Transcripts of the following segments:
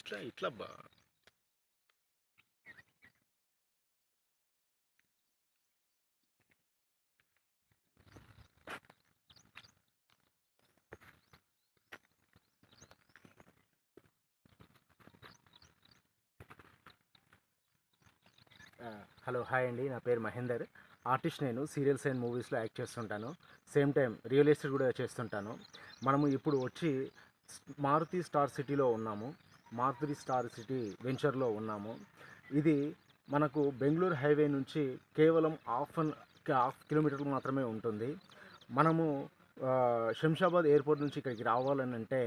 ఇట్లా ఇట్లా బా హలో హాయ్ అండి, నా పేరు మహేందర్. ఆర్టిస్ట్. నేను సీరియల్స్ అండ్ మూవీస్లో యాక్ట్ చేస్తుంటాను. సేమ్ టైం రియల్ ఎస్టేట్ కూడా చేస్తుంటాను. మనము ఇప్పుడు వచ్చి మారుతి స్టార్ సిటీలో ఉన్నాము. మారుతి స్టార్ సిటీ వెంచర్లో ఉన్నాము. ఇది మనకు బెంగళూరు హైవే నుంచి కేవలం హాఫ్ కిలోమీటర్లు మాత్రమే ఉంటుంది. మనము శంషాబాద్ ఎయిర్పోర్ట్ నుంచి ఇక్కడికి రావాలని అంటే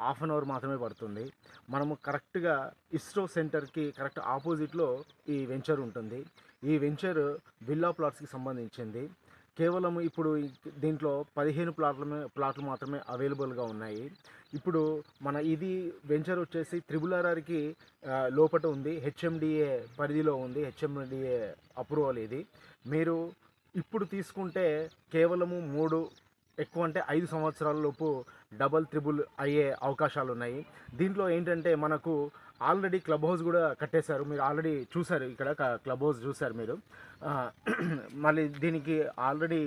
హాఫ్ అన్ అవర్ మాత్రమే పడుతుంది. మనము కరెక్ట్గా ఇస్రో సెంటర్కి కరెక్ట్ ఆపోజిట్లో ఈ వెంచర్ ఉంటుంది. ఈ వెంచర్ విల్లా ప్లాట్స్కి సంబంధించింది. కేవలం ఇప్పుడు దీంట్లో 15 ప్లాట్లు మాత్రమే అవైలబుల్గా ఉన్నాయి. ఇప్పుడు మన ఇది వెంచర్ వచ్చేసి RRRకి లోపట ఉంది. హెచ్ఎండిఏ పరిధిలో ఉంది. హెచ్ఎండిఏ అప్రూవల్ ఇది. మీరు ఇప్పుడు తీసుకుంటే కేవలము 3, ఎక్కువ అంటే 5 సంవత్సరాల లోపు డబల్ త్రిబుల్ అయ్యే అవకాశాలు ఉన్నాయి. దీంట్లో ఏంటంటే మనకు ఆల్రెడీ క్లబ్ హౌస్ కూడా కట్టేశారు. మీరు ఆల్రెడీ చూశారు, ఇక్కడ క్లబ్ హౌస్ చూశారు మీరు. ఆ, మళ్ళీ దీనికి ఆల్రెడీ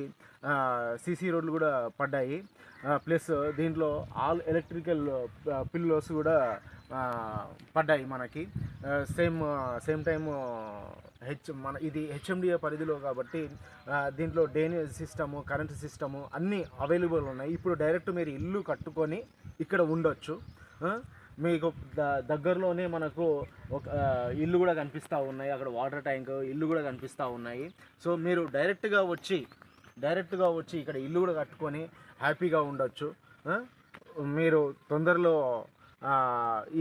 సీసీ రోడ్లు కూడా పడ్డాయి. ప్లస్ దీంట్లో ఆల్ ఎలక్ట్రికల్ పిల్లోస్ కూడా పడ్డాయి మనకి. సేమ్ టైమ్ ఇది హెచ్ఎండిఏ పరిధిలో కాబట్టి దీంట్లో డ్రైనేజ్ సిస్టము, కరెంట్ సిస్టము అన్నీ అవైలబుల్ ఉన్నాయి. ఇప్పుడు డైరెక్ట్ మీరు ఇల్లు కట్టుకొని ఇక్కడ ఉండొచ్చు. మీకు దగ్గరలోనే మనకు ఒక ఇల్లు కూడా కనిపిస్తూ ఉన్నాయి. అక్కడ వాటర్ ట్యాంక్ ఇల్లు కూడా కనిపిస్తూ ఉన్నాయి. సో మీరు డైరెక్ట్గా వచ్చి ఇక్కడ ఇల్లు కూడా కట్టుకొని హ్యాపీగా ఉండొచ్చు. మీరు తొందరలో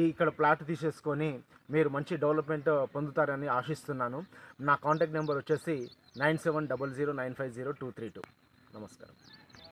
ఇక్కడ ప్లాట్ తీసేసుకొని మీరు మంచి డెవలప్మెంట్ పొందుతారని ఆశిస్తున్నాను. నా కాంటాక్ట్ నెంబర్ వచ్చేసి 9700950232. నమస్కారం.